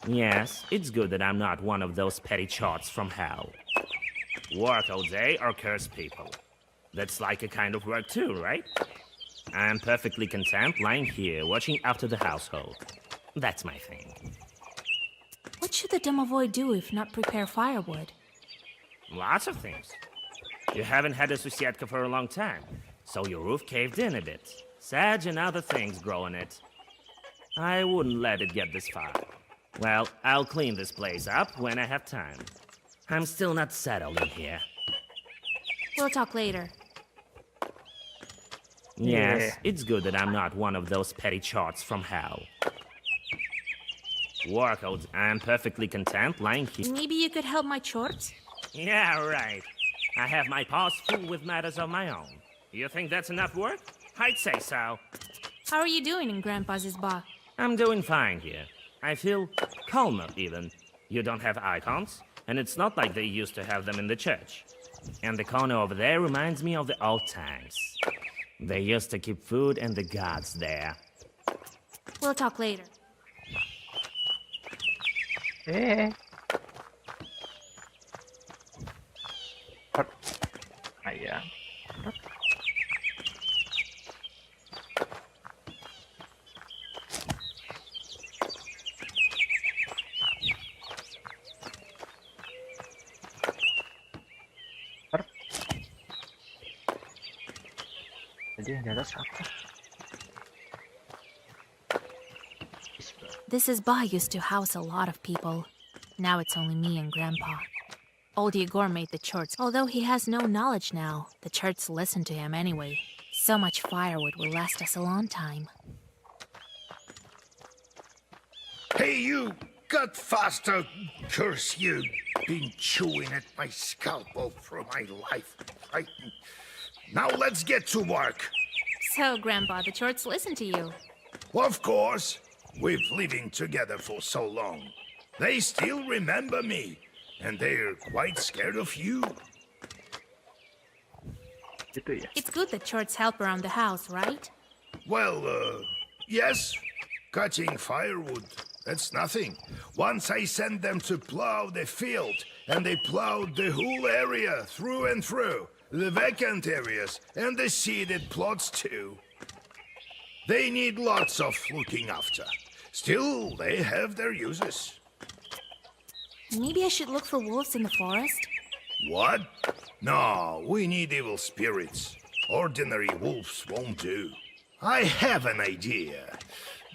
Yes, it's good that I'm not one of those petty charts from hell. Work all day or curse people. That's like a kind of work too, right? I'm perfectly content lying here watching after the household. That's my thing. What should the domovoy do if not prepare firewood? Lots of things. You haven't had a susietka for a long time, so your roof caved in a bit. Sedge and other things grow in it. I wouldn't let it get this far. Well, I'll clean this place up when I have time. I'm still not settled in here. We'll talk later. Yes, it's good that I'm not one of those petty charts from hell. Workout, I'm perfectly content lying here. Maybe you could help my chores? Yeah, right. I have my paws full with matters of my own. You think that's enough work? I'd say so. How are you doing in Grandpa's isba? I'm doing fine here. I feel calmer, even. You don't have icons, and it's not like they used to have them in the church. And the corner over there reminds me of the old times. They used to keep food and the gods there. We'll talk later. Ayan. Jadi yang di atas apa? This isba used to house a lot of people. Now it's only me and Grandpa. Old Igor made the church. Although he has no knowledge now, the church listened to him anyway. So much firewood will last us a long time. Hey, you! Cut faster! Curse you! Been chewing at my scalp all through my life. Now let's get to work. So, Grandpa, the church listened to you. Of course. We've living together for so long. They still remember me. And they're quite scared of you. Gitu ya. It's good that church help around the house, right? Well, yes. Cutting firewood, that's nothing. Once I sent them to plow the field, and they plowed the whole area through and through. The vacant areas, and the seeded plots too. They need lots of looking after. Still, they have their uses. Maybe I should look for wolves in the forest? What? No, we need evil spirits. Ordinary wolves won't do. I have an idea.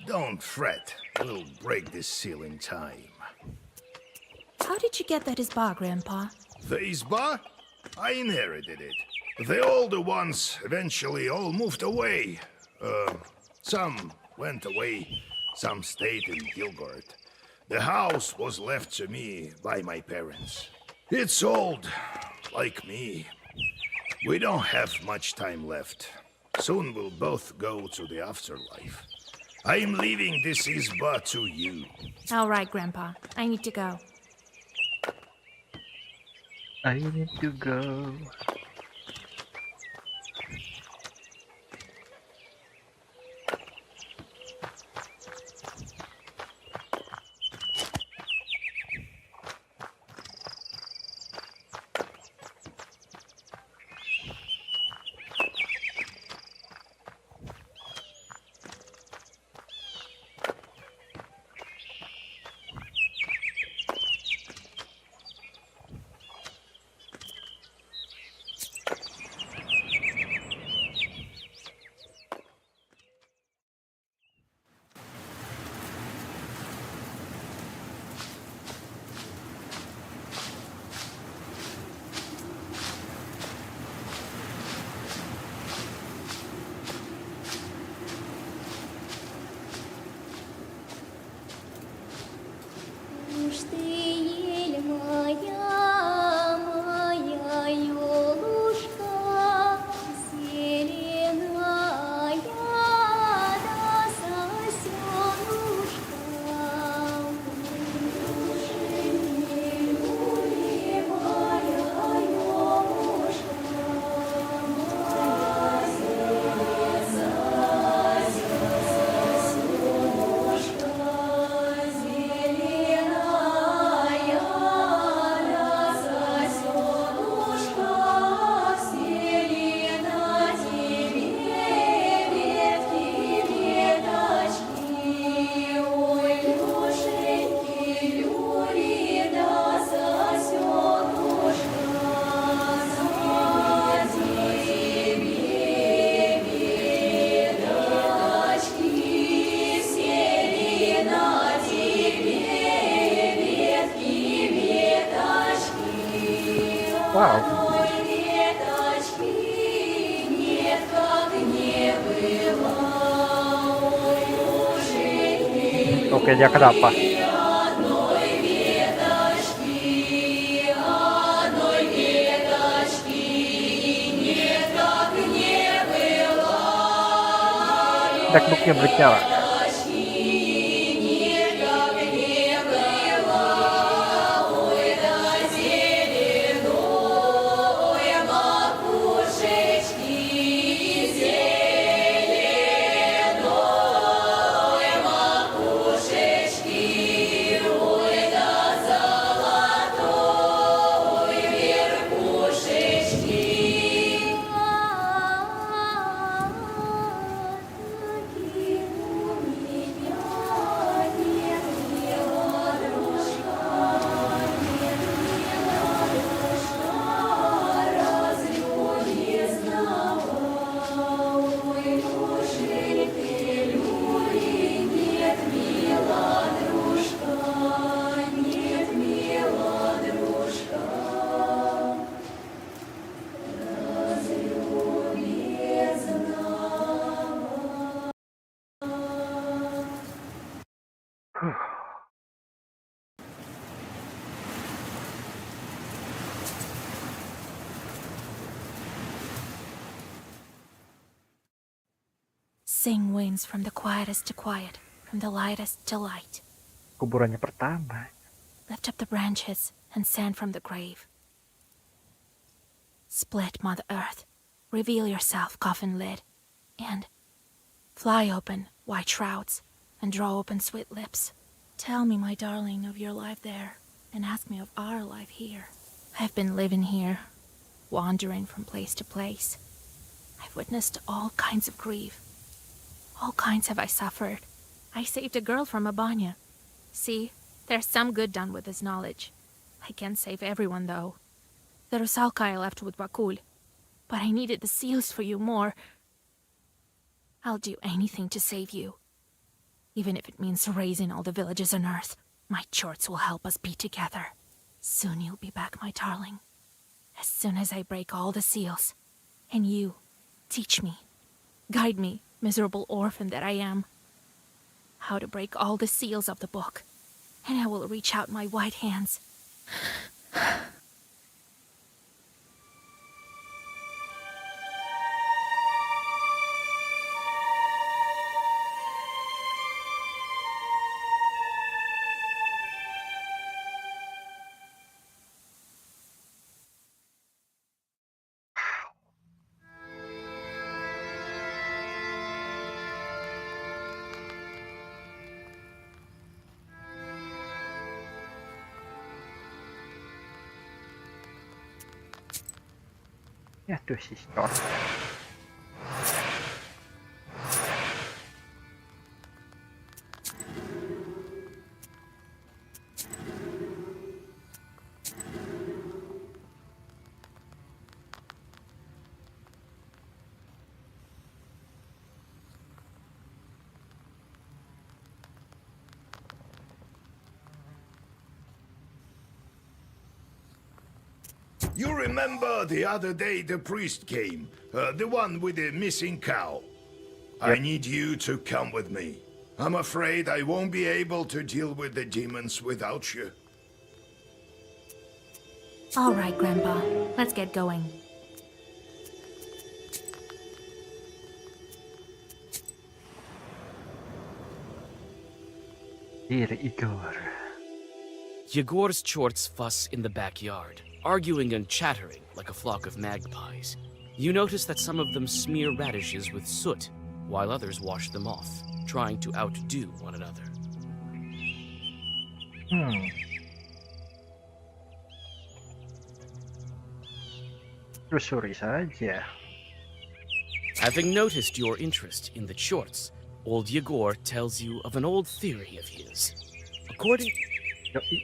Don't fret. We'll break this seal in time. How did you get that isba, Grandpa? The Isba? I inherited it. The older ones eventually all moved away. Some went away, some stayed in Gilgard. The house was left to me by my parents. It's old, like me. We don't have much time left. Soon we'll both go to the afterlife. I'm leaving this Isba to you. All right, Grandpa. I need to go. I need to go. Wow. Oke, dia kenapa? Backbooknya berbicara. Sing winds from the quietest to quiet, from the lightest to light. Kuburannya pertama. Lift up the branches and sand from the grave. Split, Mother Earth. Reveal yourself, coffin lid. And fly open, white shrouds, and draw open sweet lips. Tell me, my darling, of your life there, and ask me of our life here. I've been living here, wandering from place to place. I've witnessed all kinds of grief. All kinds have I suffered. I saved a girl from a banya. See, there's some good done with this knowledge. I can't save everyone, though. The Rusalka I left with Bakul. But I needed the seals for you more. I'll do anything to save you. Even if it means raising all the villages on Earth, my chorts will help us be together. Soon you'll be back, my darling. As soon as I break all the seals. And you, teach me. Guide me, miserable orphan that I am. How to break all the seals of the book. And I will reach out my white hands. Ya tuh si Short. You remember the other day the priest came? The one with the missing cow? I need you to come with me. I'm afraid I won't be able to deal with the demons without you. All right, Grandpa. Let's get going. Dear Igor. Yegor's chorts fuss in the backyard, arguing and chattering like a flock of magpies. You notice that some of them smear radishes with soot, while others wash them off, trying to outdo one another. Telusuri saja. Having noticed your interest in the chorts, old Yegor tells you of an old theory of his. According... Yoi.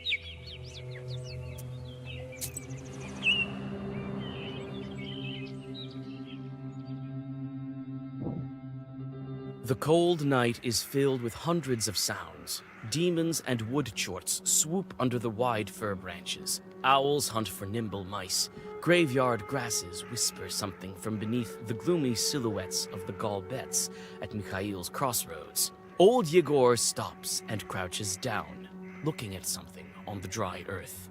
The cold night is filled with hundreds of sounds. Demons and wood chorts swoop under the wide fir branches. Owls hunt for nimble mice. Graveyard grasses whisper something from beneath the gloomy silhouettes of the Galbets at Mikhail's crossroads. Old Yegor stops and crouches down, looking at something on the dry earth.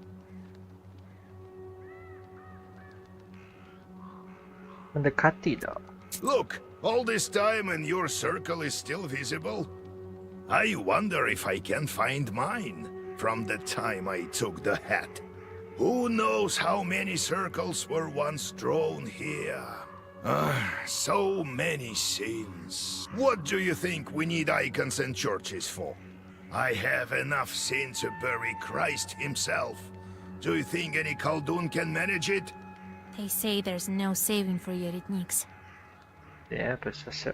Mendekati dong. Look, all this time and your circle is still visible? I wonder if I can find mine from the time I took the hat. Who knows how many circles were once drawn here? So many sins. What do you think we need icons and churches for? I have enough sin to bury Christ himself. Do you think any Khaldun can manage it? They say there's no saving for Yeretniks. Ya, bersisir.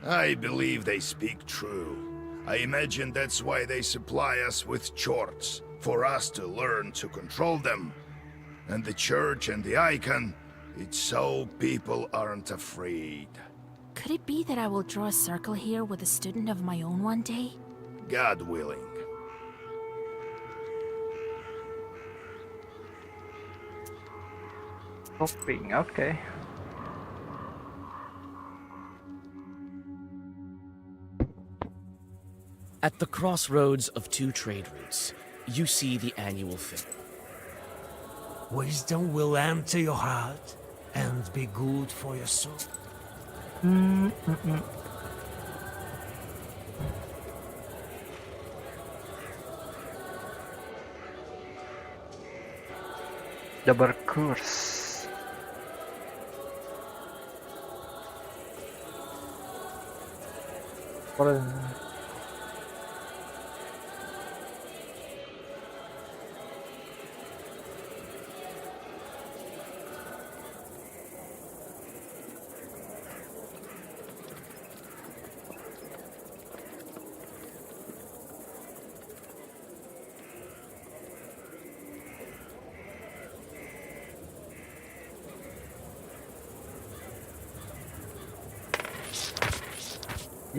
I believe they speak true. I imagine that's why they supply us with chorts, for us to learn to control them. And the church and the icon, it's so people aren't afraid. Could it be that I will draw a circle here with a student of my own one day? God willing. Shopping, oke. At the crossroads of two trade routes, you see the annual fair. Wisdom will enter your heart and be good for your soul. Double course.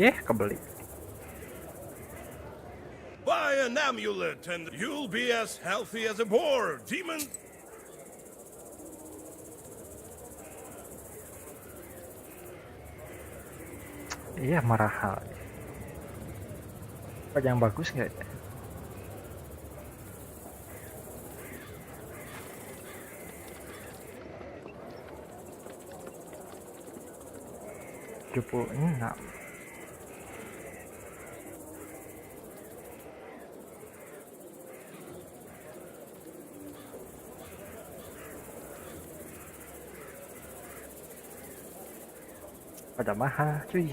Kebeli. Buy an amulet and you'll be as healthy as a boar, demon. Iya, mahal. Apa yang bagus nggak ya? $76. Pada mahal cuy.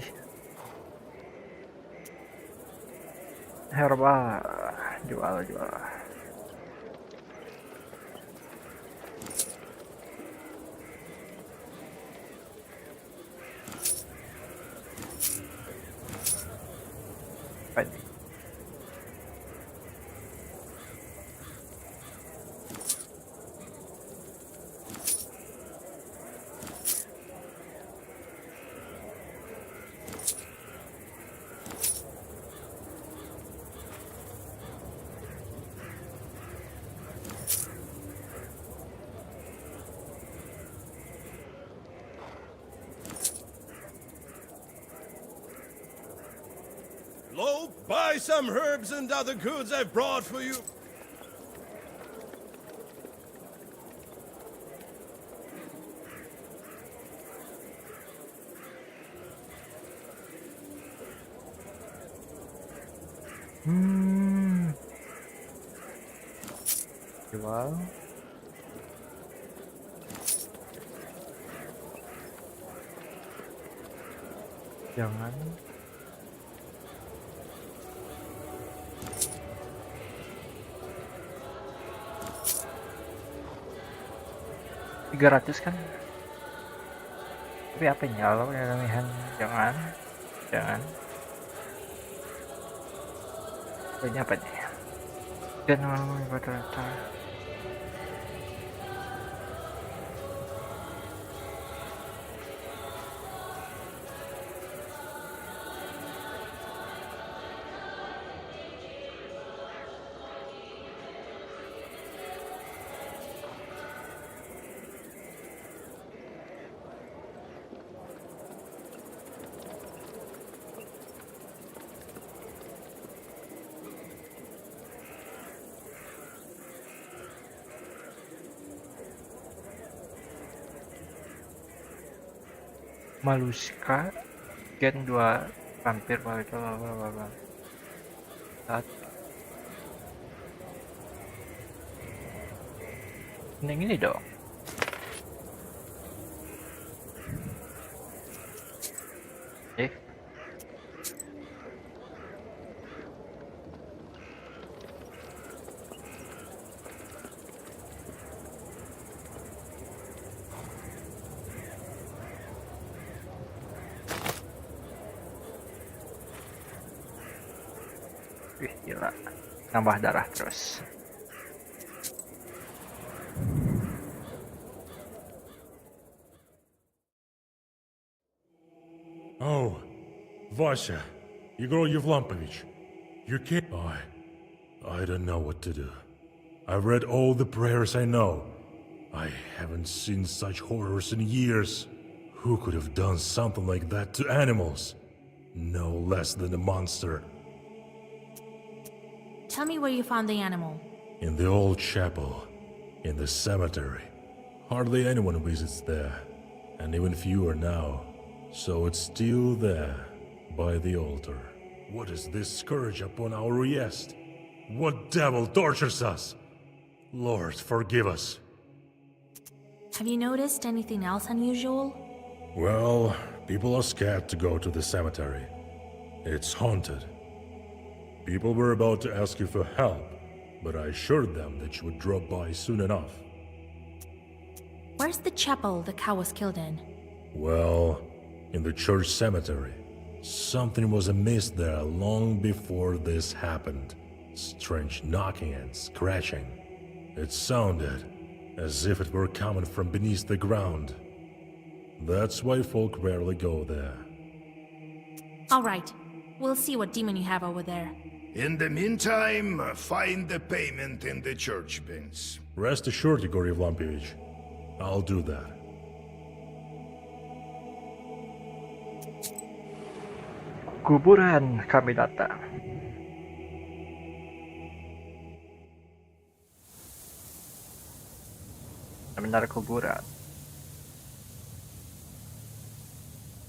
Herbal jual. Apa ini? Lo, buy some herbs and other goods I've brought for you. Jual. Jangan. $300 kan? Tapi apa nyala ya ramihan? Jangan. Ini apa nih? Dan malam rata-rata. Maluska Gen 2 Mampir balik saat ini dong. Wih, gila. Nambah darah terus. Oh, Vasha, Igor Yevlampovich, you can't... I don't know what to do. I've read all the prayers I know. I haven't seen such horrors in years. Who could have done something like that to animals? No less than a monster. Tell me where you found the animal. In the old chapel, in the cemetery. Hardly anyone visits there, and even fewer now. So it's still there, by the altar. What is this scourge upon our Riest? What devil tortures us? Lord, forgive us. Have you noticed anything else unusual? Well, people are scared to go to the cemetery. It's haunted. People were about to ask you for help, but I assured them that you would drop by soon enough. Where's the chapel the cow was killed in? Well, in the church cemetery. Something was amiss there long before this happened. Strange knocking and scratching. It sounded as if it were coming from beneath the ground. That's why folk rarely go there. All right, we'll see what demon you have over there. In the meantime, find the payment in the church bins. Rest assured, Igor Yevlampovich. I'll do that. Kuburan kami datang. Benar kuburan.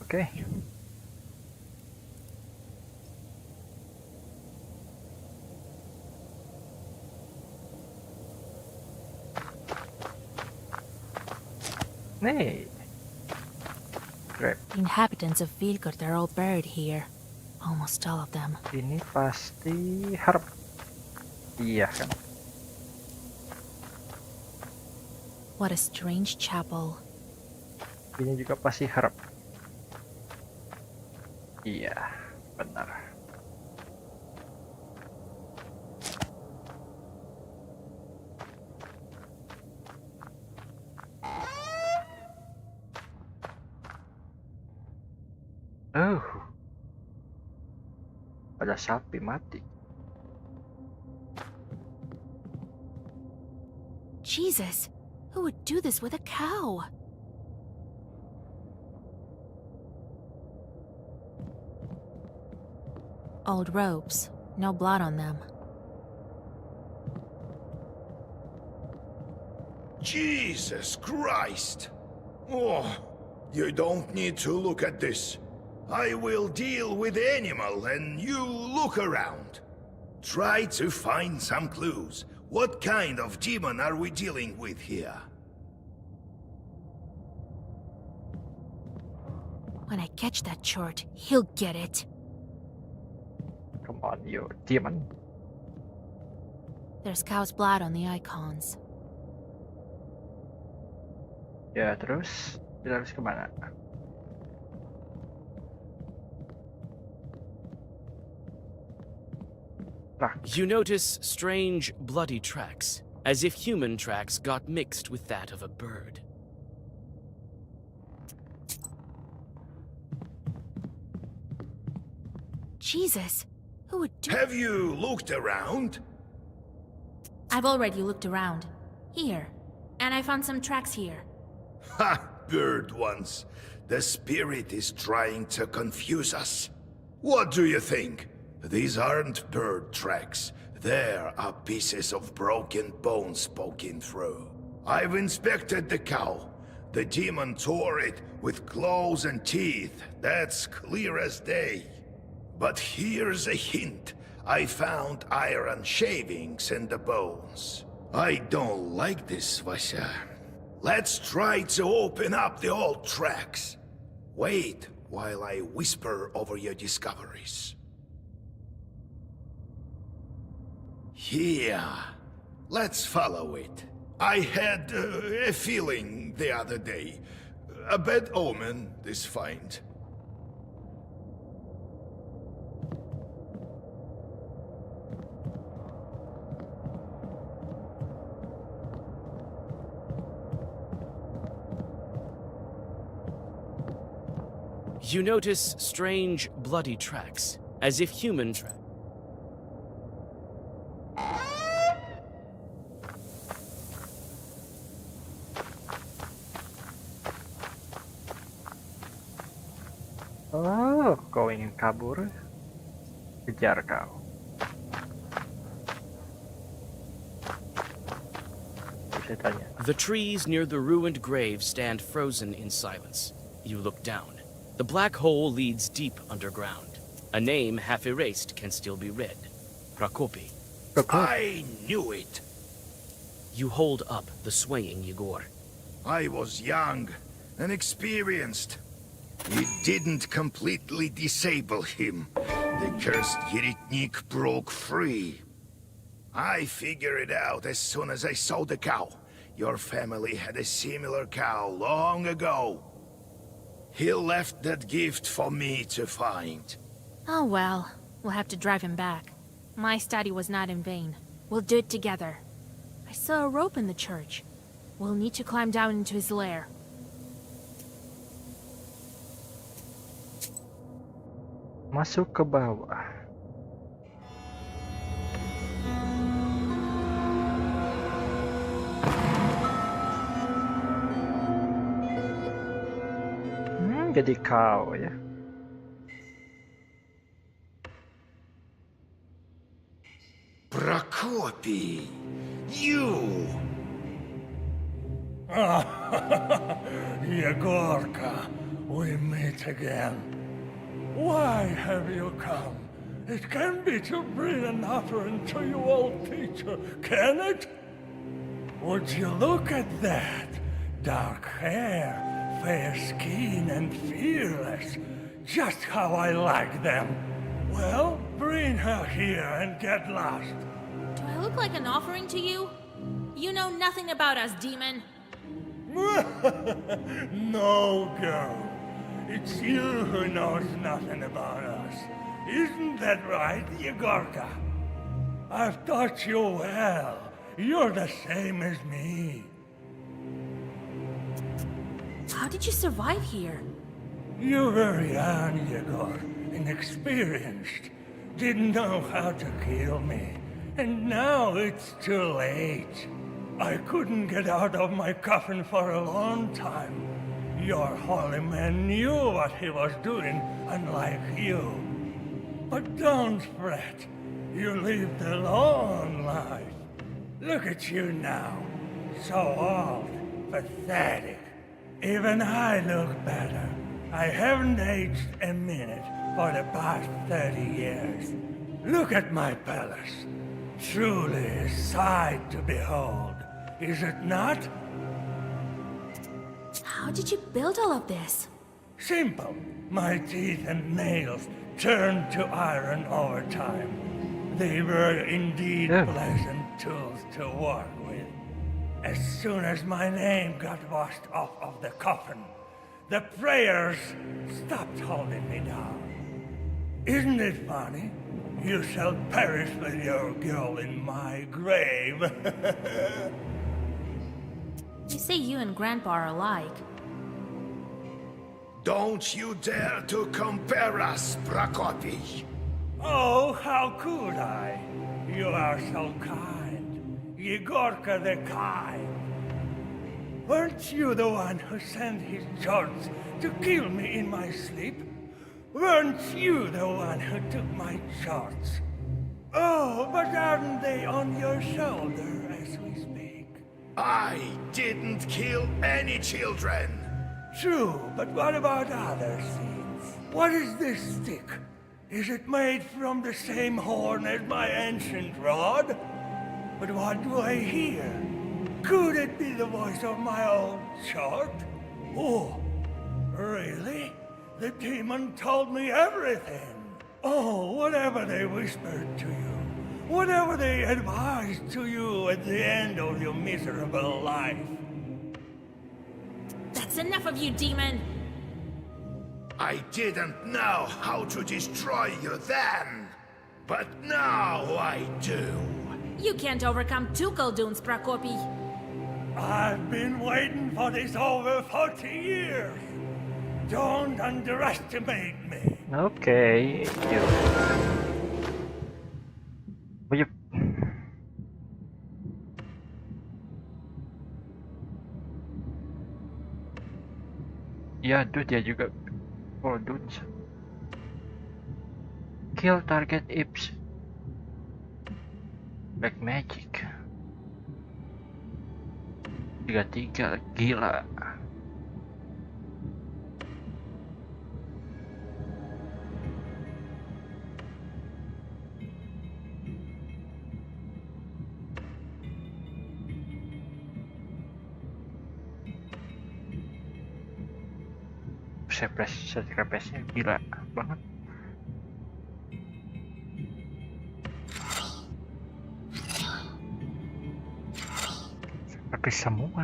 Oke. Nih. Great. The inhabitants of Vilgard are all buried here. Almost all of them. Ini pasti harp. Iya kan. What a strange chapel. Ini juga pasti harap. Iya, benar. Oh. Ada sapi mati. Jesus! Who would do this with a cow? Old robes, no blood on them. Jesus Christ! Oh, you don't need to look at this. I will deal with the animal and you look around. Try to find some clues. What kind of demon are we dealing with here? When I catch that chort, he'll get it. Come on, you demon. There's cow's blood on the icons. Ya, terus kita harus kemana? You notice strange, bloody tracks, as if human tracks got mixed with that of a bird. Jesus! Who would do— Have you looked around? I've already looked around. Here. And I found some tracks here. Ha! Bird ones. The spirit is trying to confuse us. What do you think? These aren't bird tracks. There are pieces of broken bones poking through. I've inspected the cow. The demon tore it with claws and teeth. That's clear as day. But here's a hint. I found iron shavings in the bones. I don't like this, Vasya. Let's try to open up the old tracks. Wait while I whisper over your discoveries. Here. Let's follow it. I had a feeling the other day. A bad omen, this find. You notice strange, bloody tracks, as if human tracks. Oh, kau ingin kabur? Kejar kau. Bisa tanya. The trees near the ruined grave stand frozen in silence. You look down. The black hole leads deep underground. A name half erased can still be read. Prokopy. I knew it. You hold up the swaying Yegor. I was young and experienced. It didn't completely disable him. The cursed Yeritnik broke free. I figured it out as soon as I saw the cow. Your family had a similar cow long ago. He left that gift for me to find. Oh well, we'll have to drive him back. My study was not in vain. We'll do it together. I saw a rope in the church. We'll need to climb down into his lair. Masuk ke bawah. Jadi kau ya. Prokopy, you! Yegorka, we meet again. Why have you come? It can be to bring an offering to your old teacher, can it? Would you look at that? Dark hair, fair skin, and fearless. Just how I like them. Well, bring her here and get lost. Do I look like an offering to you? You know nothing about us, demon. No, girl. It's you who knows nothing about us. Isn't that right, Yegorka? I've taught you well. You're the same as me. How did you survive here? You were young, Yegor, inexperienced. Didn't know how to kill me. And now it's too late. I couldn't get out of my coffin for a long time. Your holy man knew what he was doing, unlike you. But don't fret. You lived a long life. Look at you now. So old, pathetic. Even I look better. I haven't aged a minute for the past 30 years. Look at my palace. Truly a sight to behold, is it not? How did you build all of this? Simple. My teeth and nails turned to iron over time. They were indeed pleasant tools to work with. As soon as my name got washed off of the coffin, the prayers stopped holding me down. Isn't it funny? You shall perish with your girl in my grave. You say you and Grandpa are alike. Don't you dare to compare us, Prokopy. Oh, how could I? You are so kind. Yegorka the kind. Weren't you the one who sent his charts to kill me in my sleep? Weren't you the one who took my charts? Oh, but aren't they on your shoulder as we speak? I didn't kill any children. True, but what about other things? What is this stick? Is it made from the same horn as my ancient rod? But what do I hear? Could it be the voice of my old chart? Oh, really? The demon told me everything. Oh, whatever they whispered to you, whatever they advised to you at the end of your miserable life. That's enough of you, demon! I didn't know how to destroy you then, but now I do. You can't overcome two Kolduns, Prokopi. I've been waiting for this over 40 years. Don't underestimate me. Oke, yuk. Buyup. Ya, aduh dia juga Dudes. Kill target Ips. Black Magic. 33 gila. Sacrifice-nya gila banget. Sacrifice semua.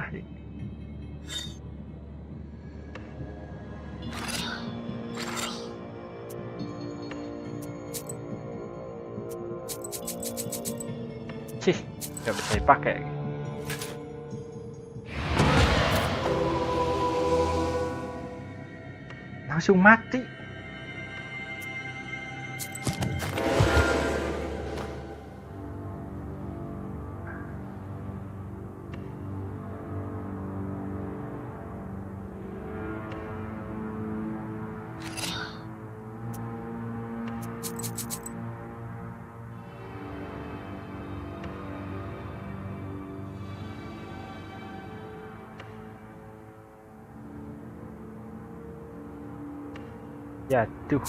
Cih, gak bisa dipakai. Langsung mati. Jatuh.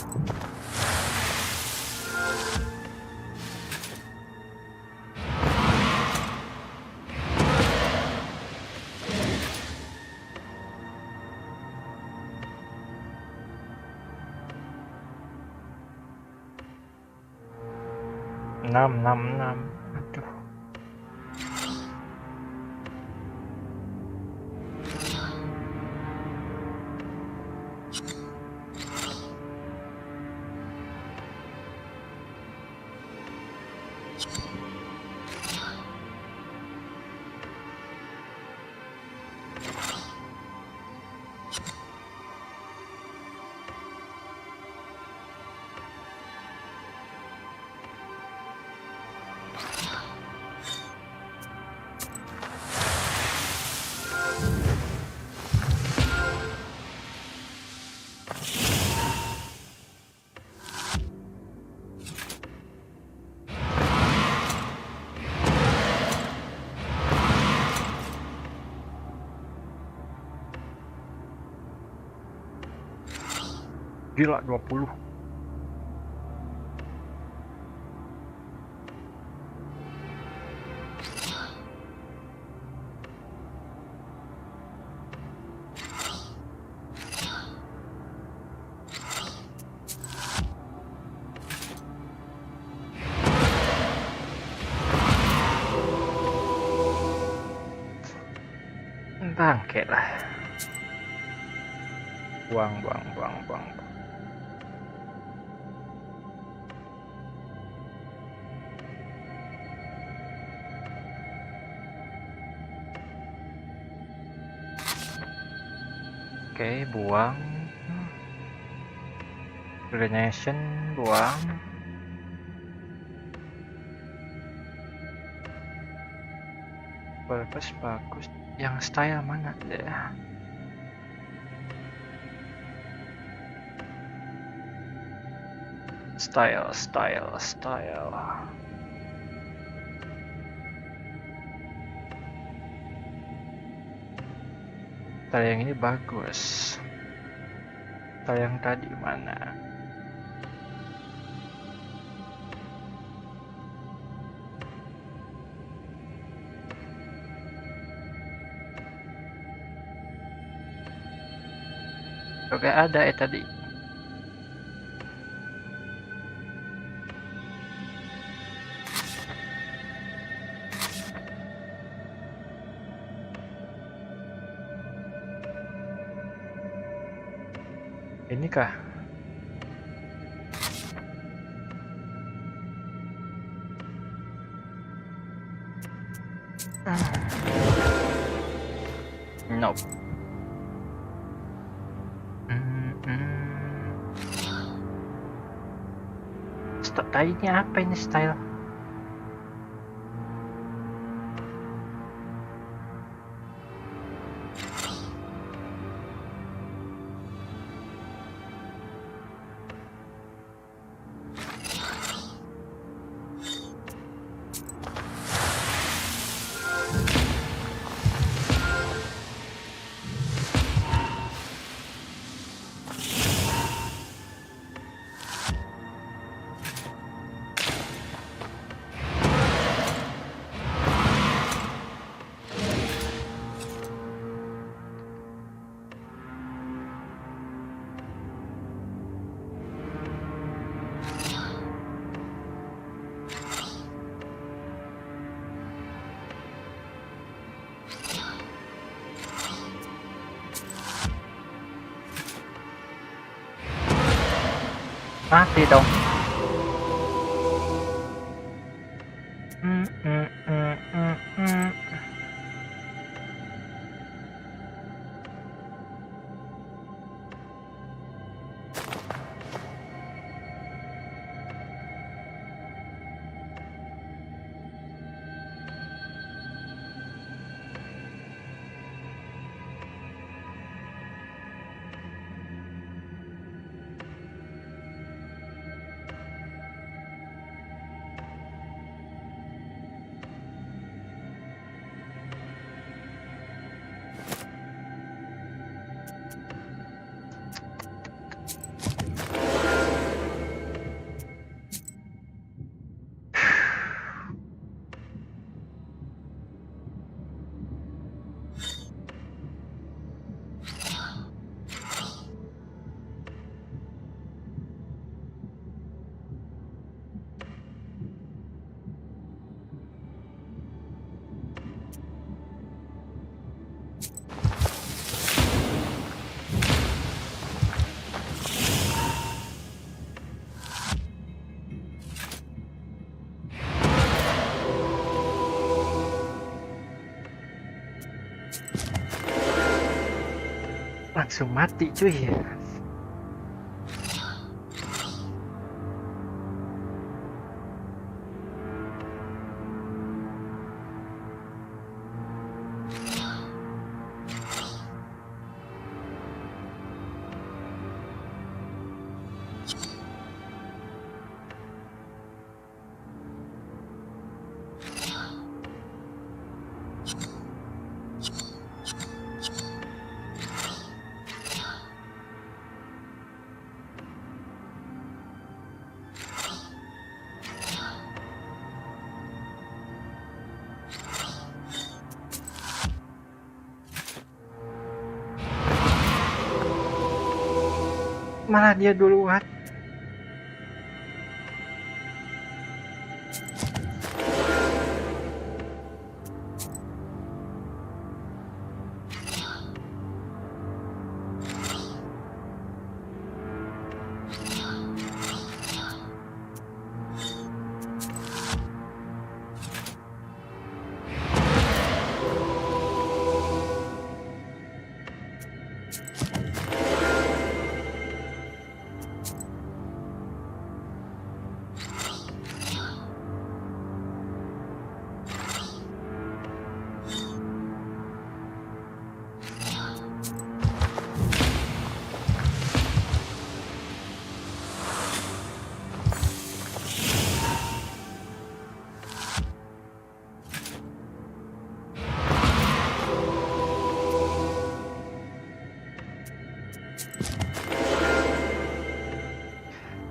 Enam. Aduh. Gila 20. Bangke lah. Buang. Oke, buang. Regeneration, buang. Bagus. Yang style mana deh? Style. style yang ini bagus. Style yang tadi mana? Oke, ada tadi. Ini kah? Nope. Tadinya apa ini style? Mati dong. Langsung mati cuy. Malah dia duluan.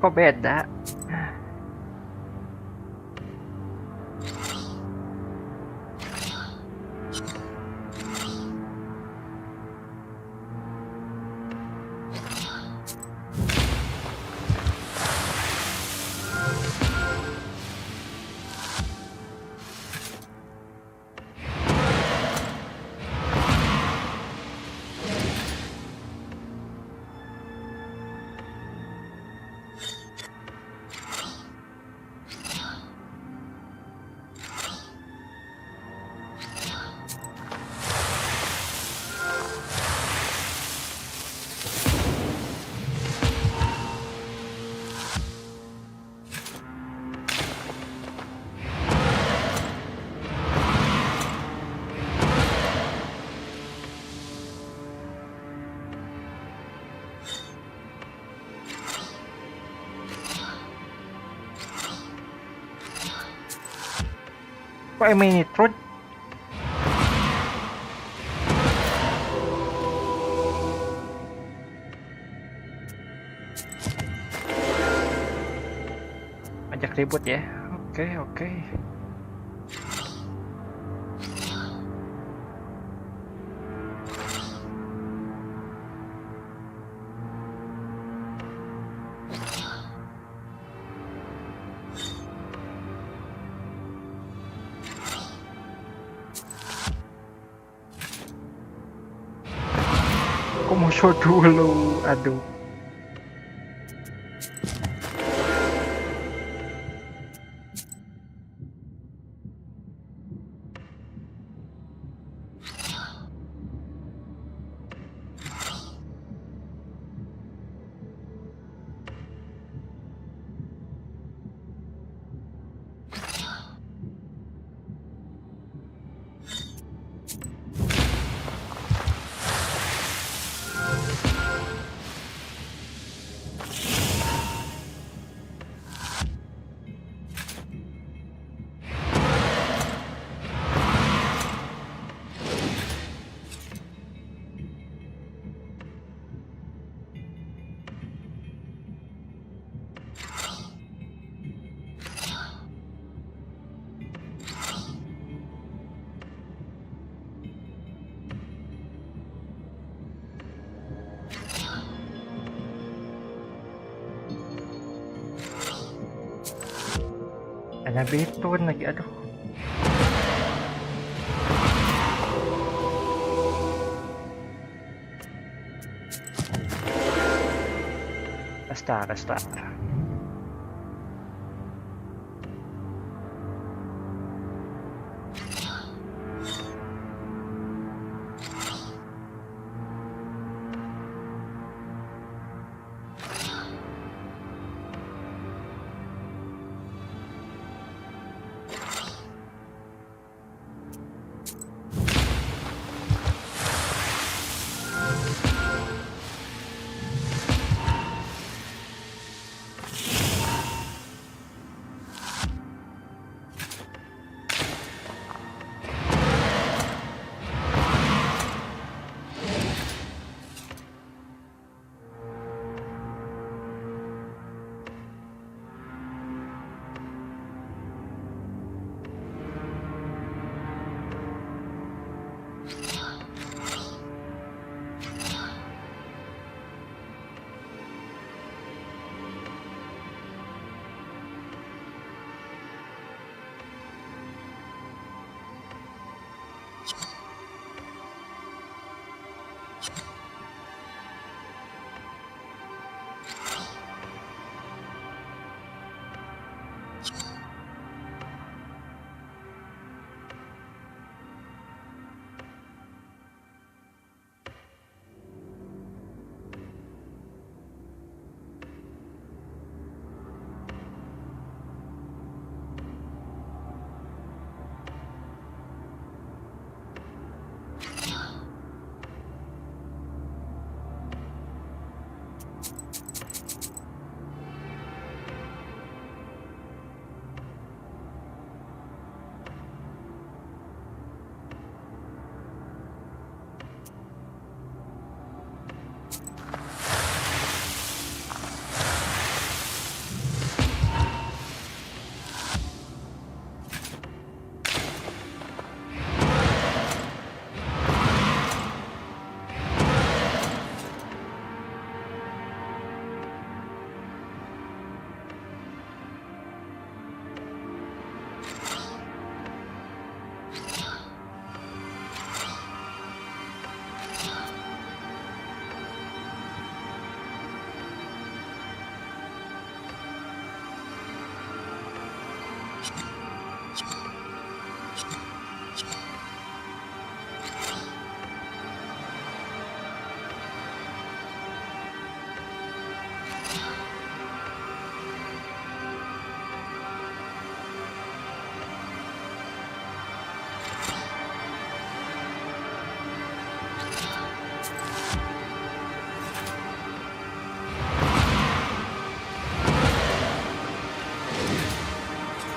kok beda? Kok ini nitro? Ajak ribut ya. Oke. Kok mau show dulu? Aduh. Ada beton lagi, aduh. Restart.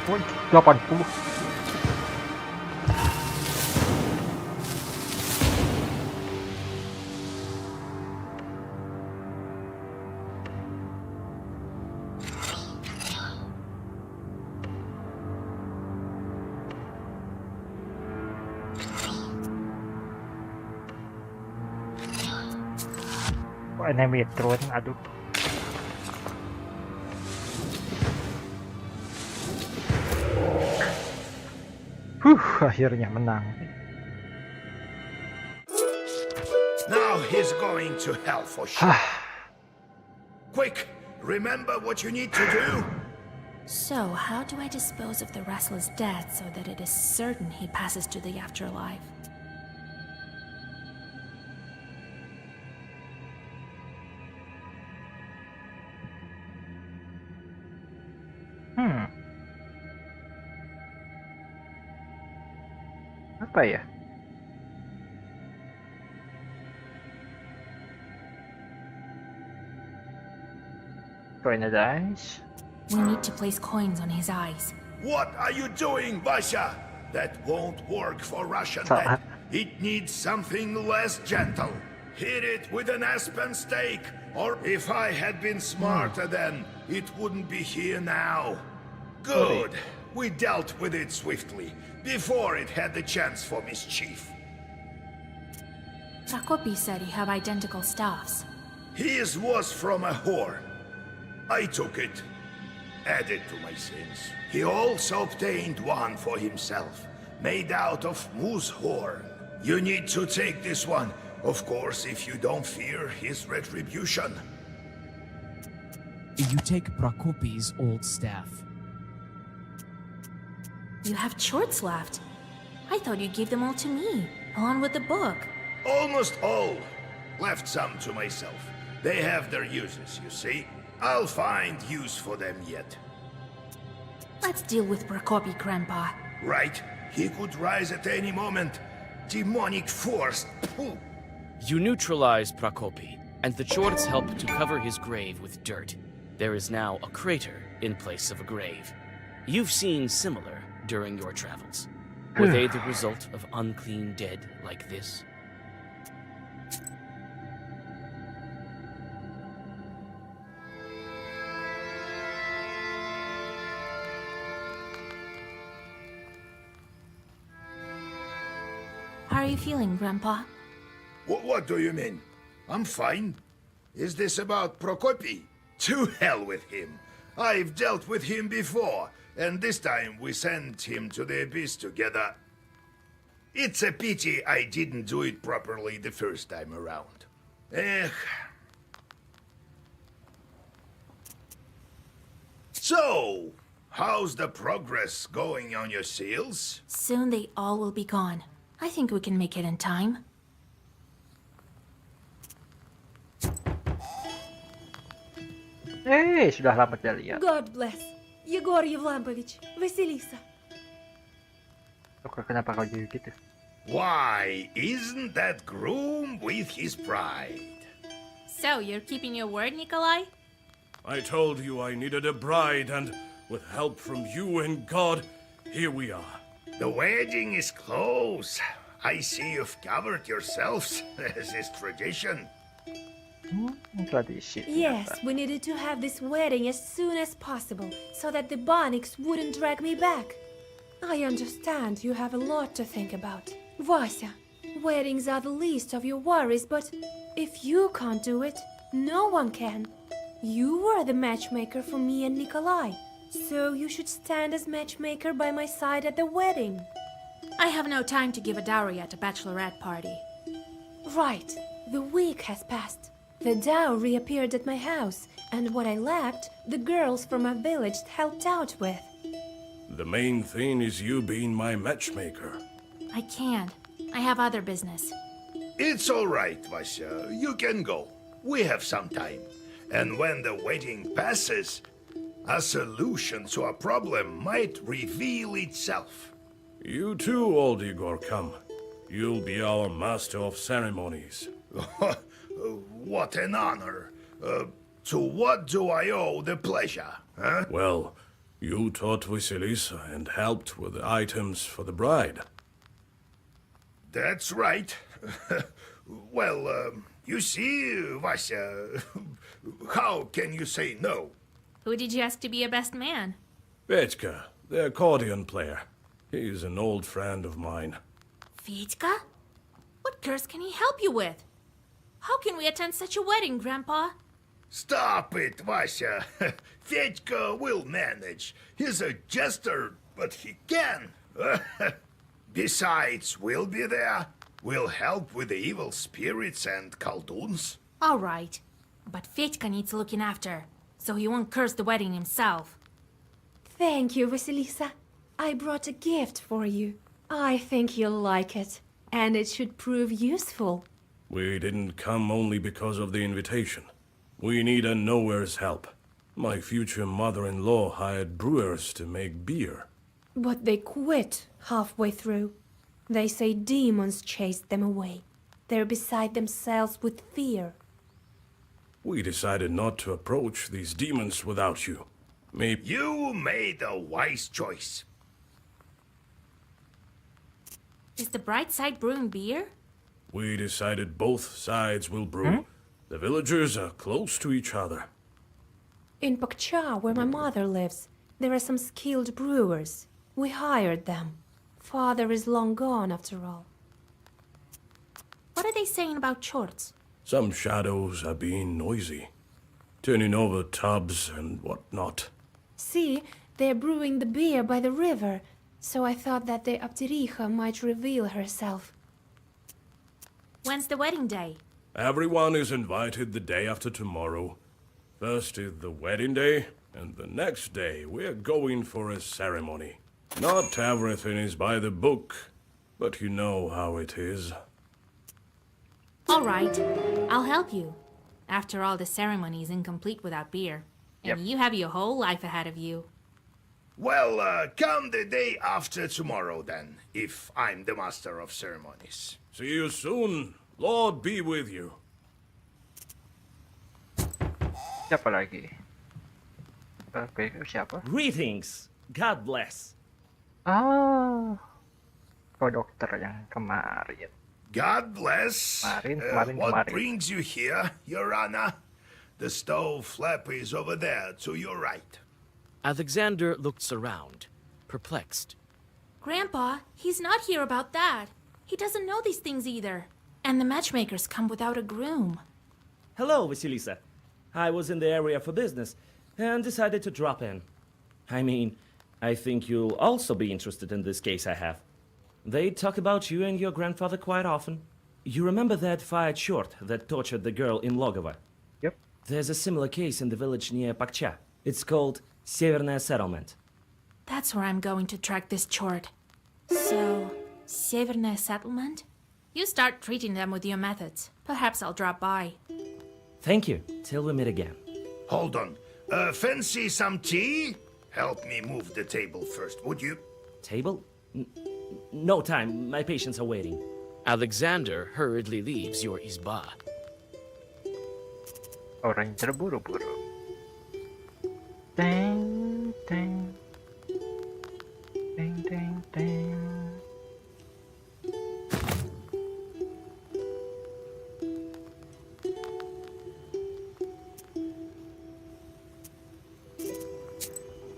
Woi, 80. Kok enemy drone, aduh. Akhirnya menang. Now he's going to hell for sure. Quick, remember what you need to do? So, how do I dispose of the restless dead so that it is certain he passes to the afterlife? Apa ya? Coin eyes. We need to place coins on his eyes. What are you doing, Vasha? That won't work for Russian dead. It needs something less gentle. Hit it with an aspen stake. Or if I had been smarter then, it wouldn't be here now. Good. We dealt with it swiftly, before it had the chance for mischief. Prokopy said he have identical staffs. His was from a horn. I took it, added to my sins. He also obtained one for himself, made out of moose horn. You need to take this one, of course, if you don't fear his retribution. You take Prokopy's old staff. You have shorts left. I thought you gave them all to me, along with the book. Almost all. Left some to myself. They have their uses, you see. I'll find use for them yet. Let's deal with Prokopy, Grandpa. Right. He could rise at any moment. Demonic force. Pooh. You neutralize Prokopy, and the Chorts help to cover his grave with dirt. There is now a crater in place of a grave. You've seen similar during your travels. Were they the result of unclean dead like this? How are you feeling, Grandpa? What do you mean? I'm fine. Is this about Prokopy? To hell with him. I've dealt with him before, and this time we sent him to the abyss together. It's a pity I didn't do it properly the first time around. So, how's the progress going on your seals? Soon they all will be gone. I think we can make it in time. Sudah lama tidak lihat. God bless. Yegor Yevlampovich, Vasilisa. Kenapa kau jadi gitu? Why, isn't that groom with his pride? So, you're keeping your word, Nikolai? I told you I needed a bride, and with help from you and God, here we are. The wedding is close. I see you've covered yourselves, as is tradition. Tradisi. Yes, we needed to have this wedding as soon as possible, so that the Bonnics wouldn't drag me back. I understand you have a lot to think about. Vasya, weddings are the least of your worries, but if you can't do it, no one can. You were the matchmaker for me and Nikolai, so you should stand as matchmaker by my side at the wedding. I have no time to give a dowry at a bachelorette party. Right. The week has passed. The dowry appeared at my house, and what I lacked, the girls from my village helped out with. The main thing is you being my matchmaker. I can't. I have other business. It's all right, Vasya. You can go. We have some time. And when the wedding passes, a solution to a problem might reveal itself. You too, old Igor, come. You'll be our master of ceremonies. What an honor. To what do I owe the pleasure, huh? Well, You taught Vasilisa and helped with the items for the bride. That's right. Well, you see, Vasya, how can you say no? Who did you ask to be your best man? Petka, the accordion player. He's an old friend of mine. Fedka? What curse can he help you with? How can we attend such a wedding, Grandpa? Stop it, Vasya. Fedka will manage. He's a jester, but he can. Besides, we'll be there. We'll help with the evil spirits and coldoons. All right, but Fedka needs looking after, so he won't curse the wedding himself. Thank you, Vasilisa. I brought a gift for you. I think you'll like it, and it should prove useful. We didn't come only because of the invitation. We need a nowhere's help. My future mother-in-law hired brewers to make beer. But they quit halfway through. They say demons chased them away. They're beside themselves with fear. We decided not to approach these demons without you. Maybe You made a wise choice. Is the bright side brewing beer? we decided both sides will brew. The villagers are close to each other. In Pakcha, where my mother lives, there are some skilled brewers. We hired them. Father is long gone, after all. What are they saying about chorts? Some shadows are being noisy, turning over tubs and whatnot. See, they're brewing the beer by the river, so I thought that the Aptericha might reveal herself. When's the wedding day? Everyone is invited the day after tomorrow. First is the wedding day, and the next day we're going for a ceremony. Not everything is by the book, but you know how it is. All right, I'll help you. After all, the ceremony is incomplete without beer. And you have your whole life ahead of you. Well, come the day after tomorrow then, if I'm the master of ceremonies. See you soon. Lord be with you. Siapa lagi? Oke, siapa? Greetings. God bless. Oh, kau dokter yang kemarin. God bless. Kemarin. What brings you here, Your Honor? The stove flap is over there, to your right. Alexander looks around, perplexed. Grandpa, he's not here about that. He doesn't know these things either. And the matchmakers come without a groom. Hello, Vasilisa. I was in the area for business and decided to drop in. I mean, I think you'll also be interested in this case I have. They talk about you and your grandfather quite often. You remember that fired short that tortured the girl in Logovo? Yep. There's a similar case in the village near Pakcha. It's called Severное Settlement. That's where I'm going to track this chort. So, Severное Settlement? You start treating them with your methods. Perhaps I'll drop by. Thank you. Till we meet again. Hold on. Fancy some tea? Help me move the table first, would you? Table? No time. My patients are waiting. Alexander hurriedly leaves your izba. Orang terburu-buru. Teng, teng. Teng, teng, teng.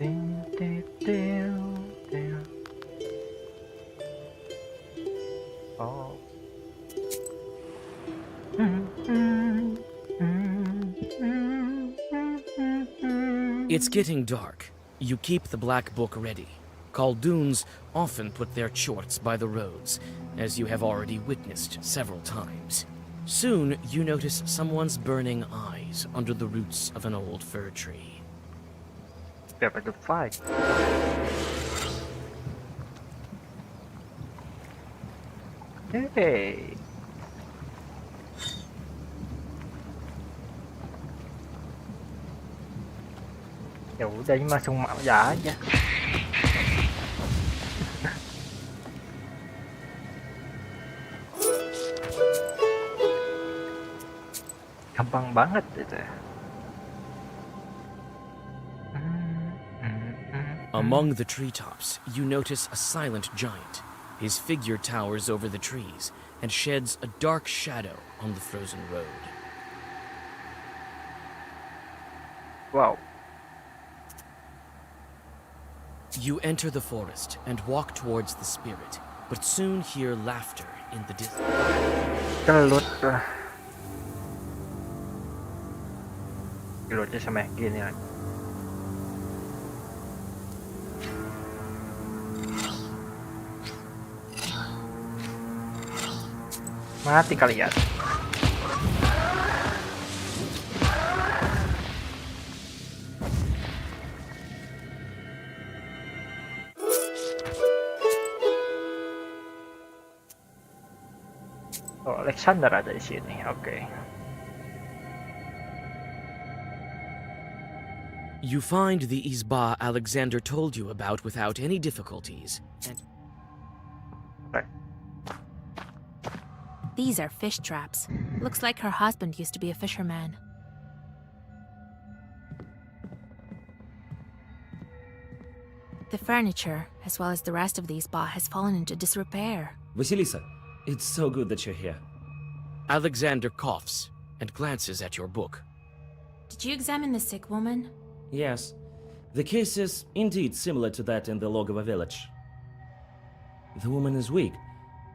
Ding, ding, ding, ding. Oh. It's getting dark. You keep the black book ready. Khaldoons often put their chorts by the roads, as you have already witnessed several times. Soon, you notice someone's burning eyes under the roots of an old fir tree. Prepare to fight. Hey. Ya udah, ini langsung ya aja. Gampang banget itu. Among the treetops, you notice a silent giant. His figure towers over the trees and sheds a dark shadow on the frozen road. Wow. You enter the forest and walk towards the spirit, but soon hear laughter in the distance. Kelut lah. Kelutnya sama gini lagi. Mati kalian. Oh, Alexander ada di sini. Oke. You find the izba Alexander told you about without any difficulties. Right. These are fish traps. Looks like her husband used to be a fisherman. The furniture, as well as the rest of the izba, has fallen into disrepair. Vasilisa, it's so good that you're here. Alexander coughs and glances at your book. Did you examine the sick woman? Yes. The case is indeed similar to that in the log of a village. The woman is weak,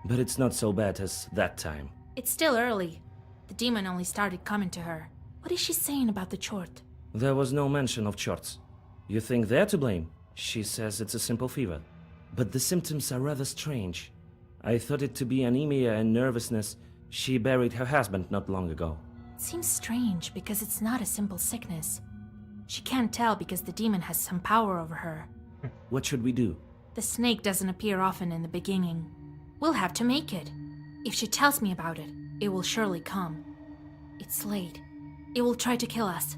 but it's not so bad as that time. It's still early. The demon only started coming to her. What is she saying about the chort? There was no mention of chorts. You think they're to blame? She says it's a simple fever. But the symptoms are rather strange. I thought it to be anemia and nervousness. She buried her husband not long ago. It seems strange because it's not a simple sickness. She can't tell because the demon has some power over her. What should we do? The snake doesn't appear often in the beginning. We'll have to make it. If she tells me about it, it will surely come. It's late. It will try to kill us.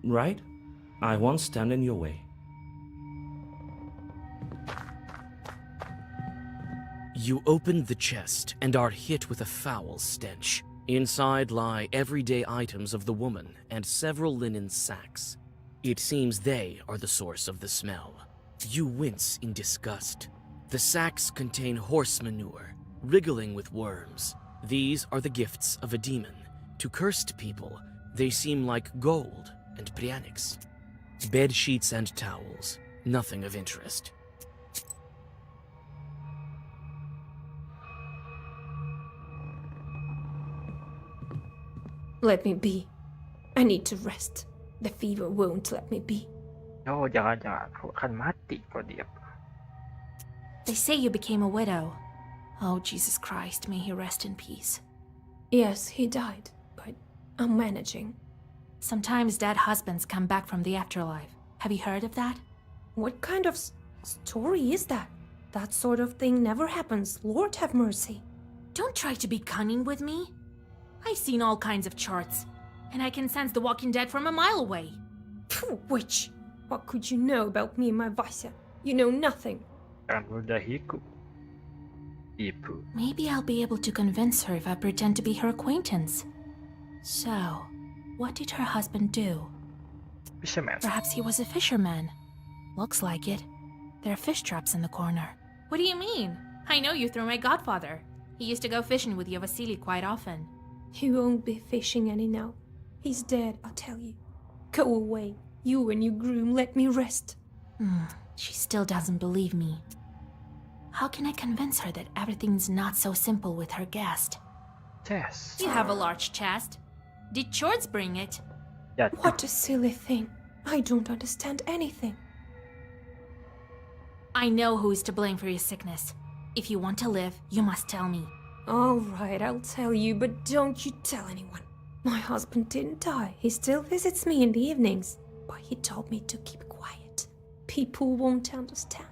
Right? I won't stand in your way. You open the chest and are hit with a foul stench. Inside lie everyday items of the woman and several linen sacks. It seems they are the source of the smell. You wince in disgust. The sacks contain horse manure, wriggling with worms. These are the gifts of a demon. To cursed people, they seem like gold and prianics. Bed sheets and towels, nothing of interest. Let me be. I need to rest. The fever won't let me be. Oh, jangan. Aku akan mati kalau dia. They say you became a widow. Oh, Jesus Christ, may he rest in peace. Yes, he died, but I'm managing. Sometimes dead husbands come back from the afterlife. Have you heard of that? What kind of story is that? That sort of thing never happens. Lord have mercy. Don't try to be cunning with me. I've seen all kinds of charts, and I can sense the walking dead from a mile away. Phew, witch! What could you know about me and my Vasya? You know nothing. Jangan meludahiku. Ibu. Maybe I'll be able to convince her if I pretend to be her acquaintance. So, what did her husband do? Fisherman. Perhaps he was a fisherman. Looks like it. There are fish traps in the corner. What do you mean? I know you through my godfather. He used to go fishing with your Vasily quite often. He won't be fishing any now. He's dead, I'll tell you. Go away. You and your groom, let me rest. She still doesn't believe me. How can I convince her that everything's not so simple with her guest? Yes. You have a large chest. Did Chords bring it? Yeah. What a silly thing. I don't understand anything. I know who is to blame for your sickness. If you want to live, you must tell me. All right, I'll tell you, but don't you tell anyone. My husband didn't die. He still visits me in the evenings. But he told me to keep quiet. People won't understand.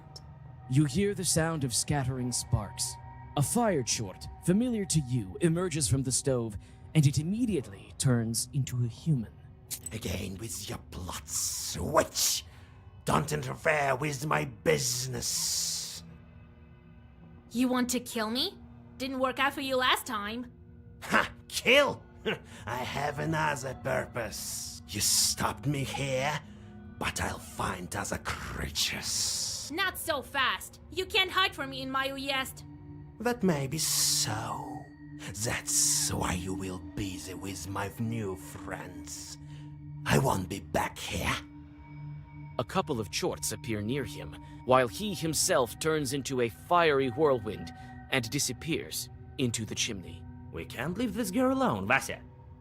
You hear the sound of scattering sparks. A fire chort, familiar to you, emerges from the stove, and it immediately turns into a human. Again with your plots, witch! Don't interfere with my business. You want to kill me? Didn't work out for you last time. Ha! Kill? I have another purpose. You stopped me here, but I'll find other creatures. Not so fast. You can't hide from me in my uyest. That may be so. That's why you will be busy with my new friends. I won't be back here. A couple of chorts appear near him, while he himself turns into a fiery whirlwind and disappears into the chimney. We can't leave this girl alone, Vasya.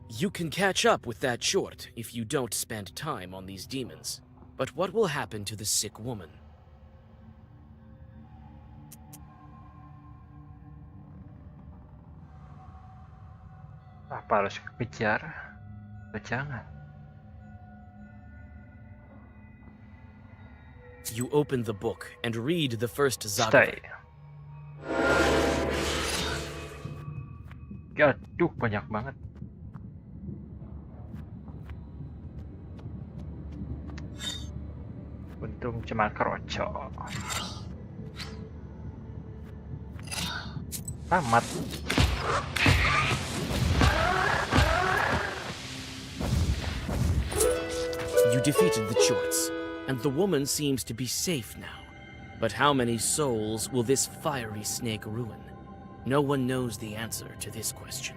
You can catch up with that chort if you don't spend time on these demons. But what will happen to the sick woman? Apa harus kejar? Jangan. You open the book and read the first Stay. Zagavar. Aduh, banyak banget. Untung cuma kroco. Tamat. You defeated the chorts, and the woman seems to be safe now. But how many souls will this fiery snake ruin? No one knows the answer to this question.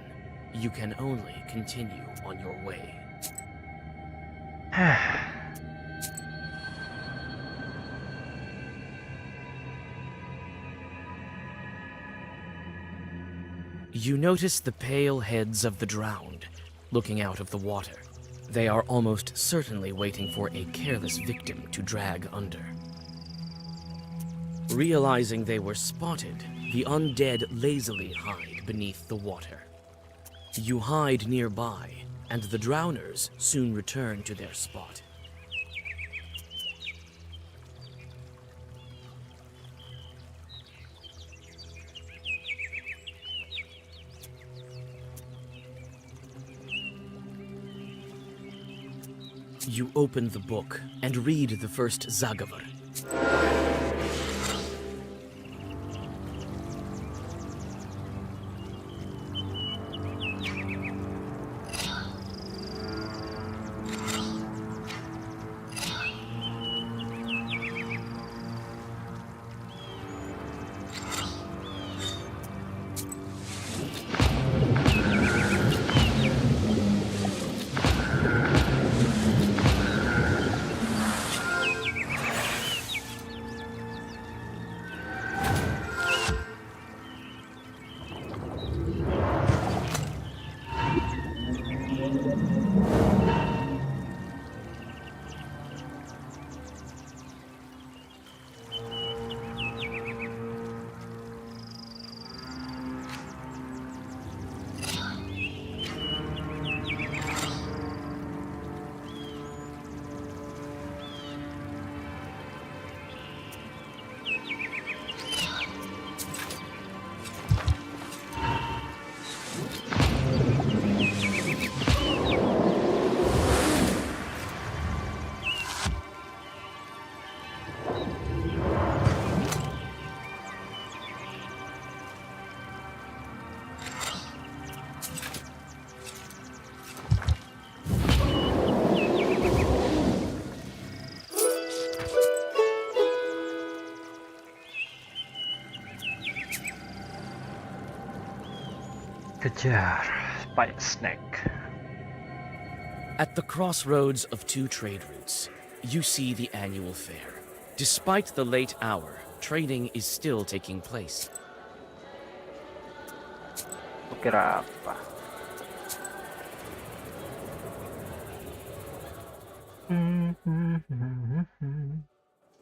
You can only continue on your way. You notice the pale heads of the drowned, looking out of the water. They are almost certainly waiting for a careless victim to drag under. Realizing they were spotted, the undead lazily hide beneath the water. You hide nearby, and the drowners soon return to their spot. You open the book and read the first Zagavar. Kejar Spike Snake. At the crossroads of two trade routes, you see the annual fair. Despite the late hour, trading is still taking place. Kira apa?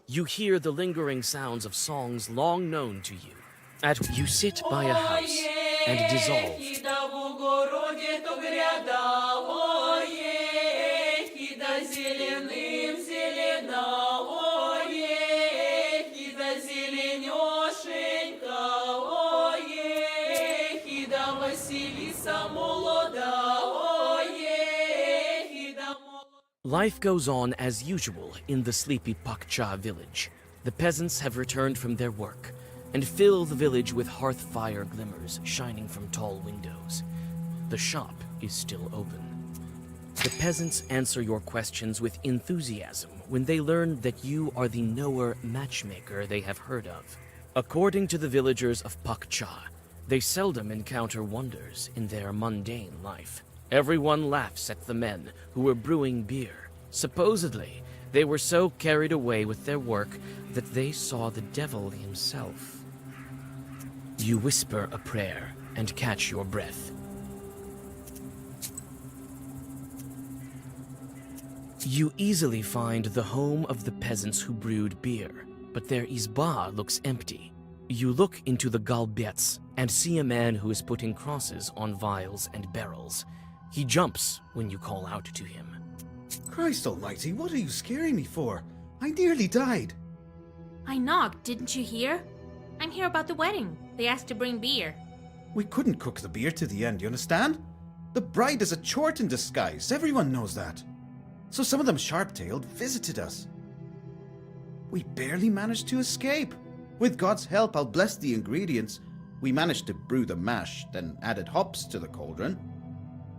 You hear the lingering sounds of songs long known to you. You sit by a house and dissolve. Life goes on as usual in the sleepy Pakcha village. The peasants have returned from their work and fill the village with hearth fire glimmers shining from tall windows. The shop is still open. The peasants answer your questions with enthusiasm when they learn that you are the knower matchmaker they have heard of. According to the villagers of Pakcha, they seldom encounter wonders in their mundane life. Everyone laughs at the men who were brewing beer. Supposedly, they were so carried away with their work that they saw the devil himself. You whisper a prayer and catch your breath. You easily find the home of the peasants who brewed beer, but their izba looks empty. You look into the galbets and see a man who is putting crosses on vials and barrels. He jumps when you call out to him. Christ almighty, what are you scaring me for? I nearly died. I knocked, didn't you hear? I'm here about the wedding. They asked to bring beer. We couldn't cook the beer to the end, you understand? The bride is a chort in disguise, everyone knows that. So some of them sharp-tailed visited us. We barely managed to escape. With God's help, I'll bless the ingredients. We managed to brew the mash, then added hops to the cauldron.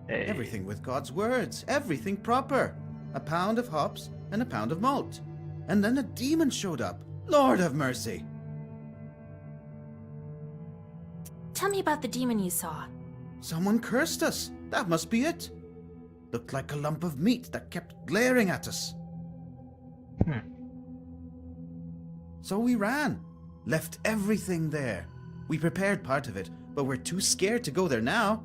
Hey. Everything with God's words, everything proper. A pound of hops and a pound of malt. And then a demon showed up. Lord have mercy. Tell me about the demon you saw. Someone cursed us. That must be it. Looked like a lump of meat that kept glaring at us. So we ran. Left everything there. We prepared part of it, but we're too scared to go there now.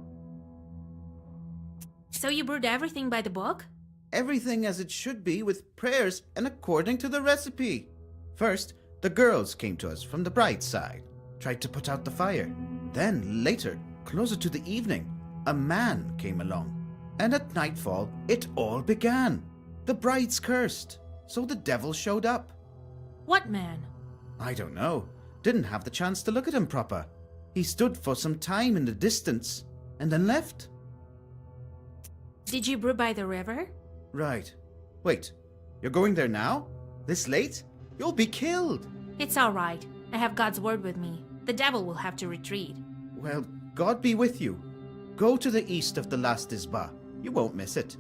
So you brewed everything by the book? Everything as it should be, with prayers and according to the recipe. First, the girls came to us from the bride's side, tried to put out the fire. Then, later, closer to the evening, a man came along. And at nightfall, it all began. The bride's cursed, so the devil showed up. What man? I don't know. Didn't have the chance to look at him proper. He stood for some time in the distance, and then left. Did you brew by the river? Right. Wait, you're going there now? This late? You'll be killed. It's all right. I have God's word with me. The devil will have to retreat. Well, God be with you. Go to the east of the last Izba. You won't miss it.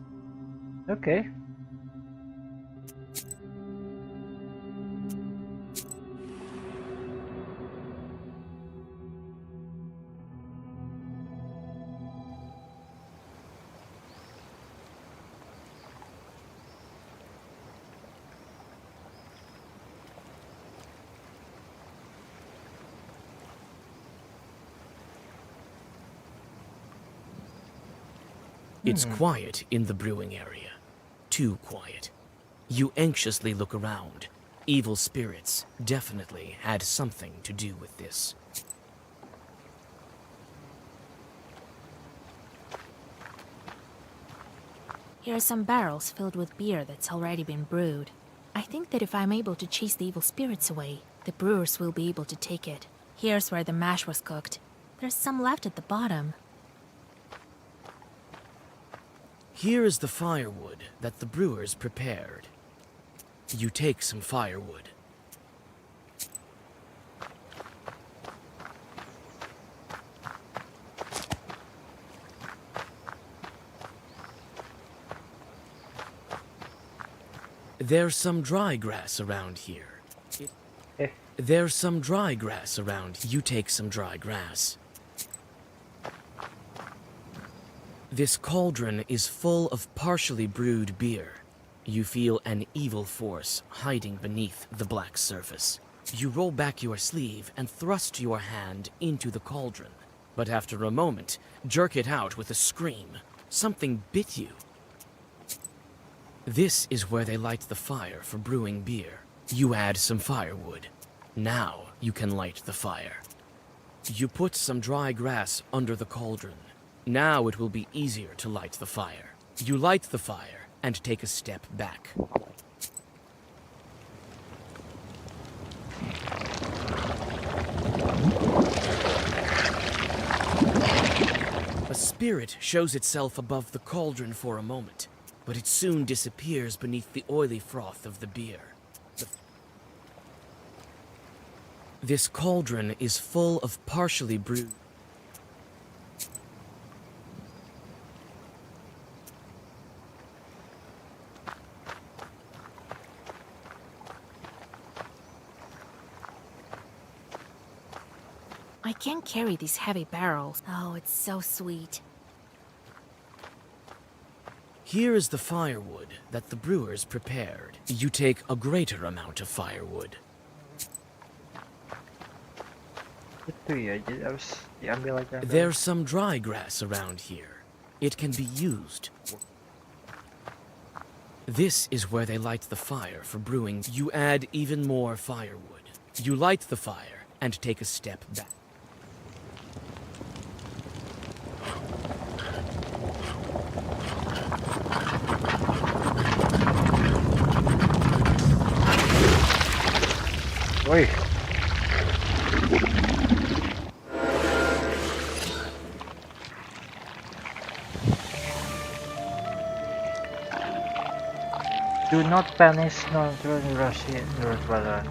Okay. It's quiet in the brewing area. Too quiet. You anxiously look around. Evil spirits definitely had something to do with this. Here are some barrels filled with beer that's already been brewed. I think that if I'm able to chase the evil spirits away, the brewers will be able to take it. Here's where the mash was cooked. There's some left at the bottom. Here is the firewood that the brewers prepared. You take some firewood. There's some dry grass around here. There's some dry grass around. You take some dry grass. This cauldron is full of partially brewed beer. You feel an evil force hiding beneath the black surface. You roll back your sleeve and thrust your hand into the cauldron. But after a moment, jerk it out with a scream. Something bit you. This is where they light the fire for brewing beer. You add some firewood. Now you can light the fire. You put some dry grass under the cauldron. Now it will be easier to light the fire. You light the fire and take a step back. A spirit shows itself above the cauldron for a moment, but it soon disappears beneath the oily froth of the beer. This cauldron is full of partially brewed. I can't carry these heavy barrels. Oh, it's so sweet. Here is the firewood that the brewers prepared. You take a greater amount of firewood. Itu ya, jadi harus diambil aja. There's some dry grass around here. It can be used. This is where they light the fire for brewing. You add even more firewood. You light the fire and take a step back. Woi. Do not punish non-Russian brother.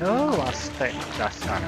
Oh, Aztec dasar.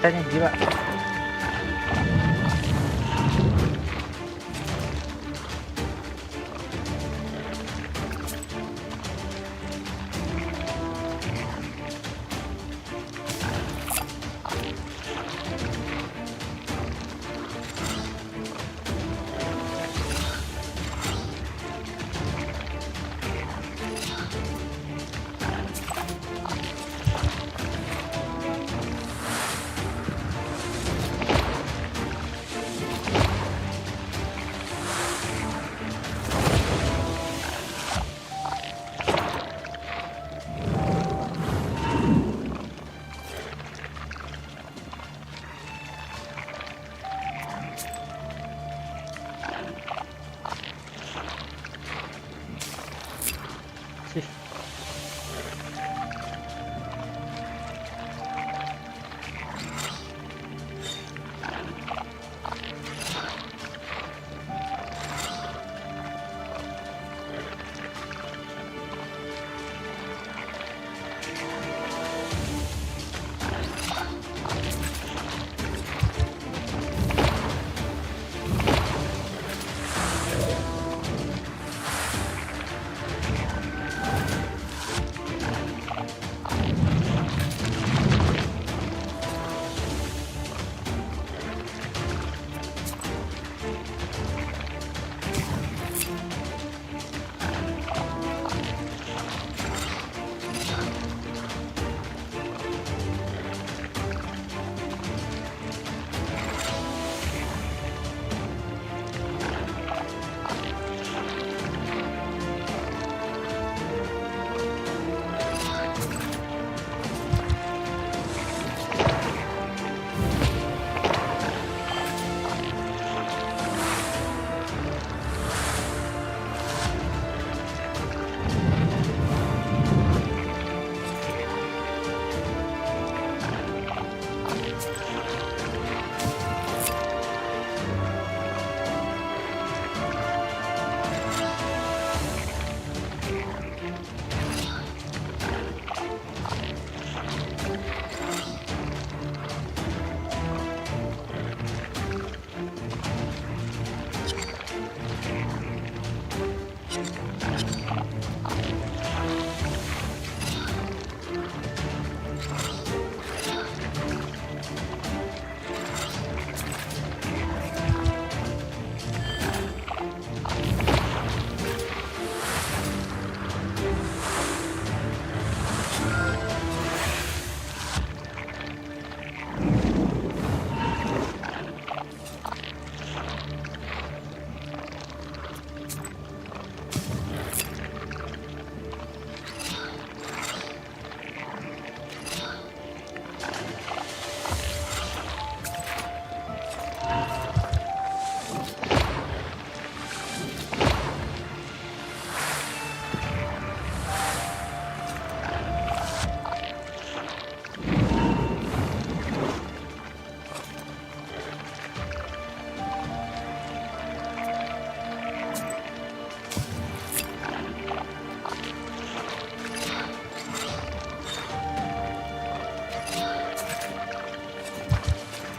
Pistanya gila.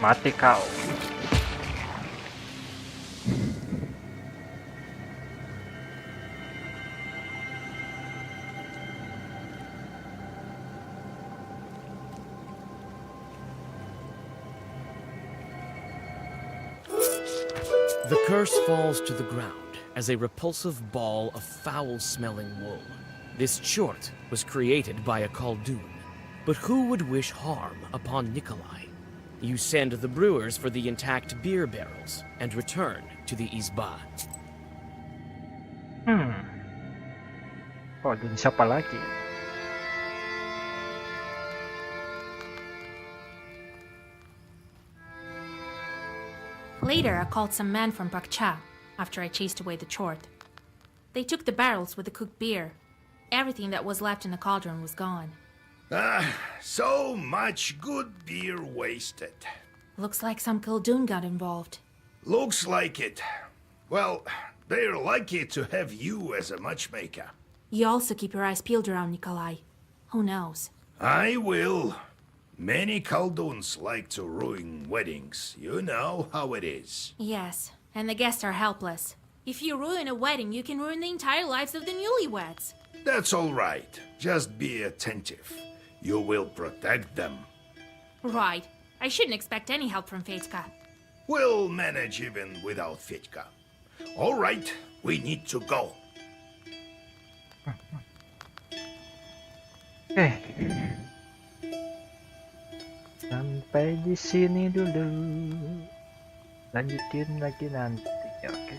Mati kau. The curse falls to the ground as a repulsive ball of foul-smelling wool. This chort was created by a Khaldun, but who would wish harm upon Nikolai? You send the brewers for the intact beer barrels and return to the Izba. Oh, dan siapa lagi? Later, I called some men from Bakcha after I chased away the chort. They took the barrels with the cooked beer. Everything that was left in the cauldron was gone. So much good beer wasted. Looks like some Khaldun got involved. Looks like it. Well, they're lucky to have you as a matchmaker. You also keep your eyes peeled around Nikolai. Who knows? I will. Many Khaldoons like to ruin weddings. You know how it is. Yes, and the guests are helpless. If you ruin a wedding, you can ruin the entire lives of the newlyweds. That's all right. Just be attentive. You will protect them. Right. I shouldn't expect any help from Fetka. We'll manage even without Fetka. All right, we need to go. Oke. Sampai di sini dulu. Lanjutin lagi nanti. Oke.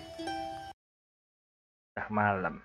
Udah malam.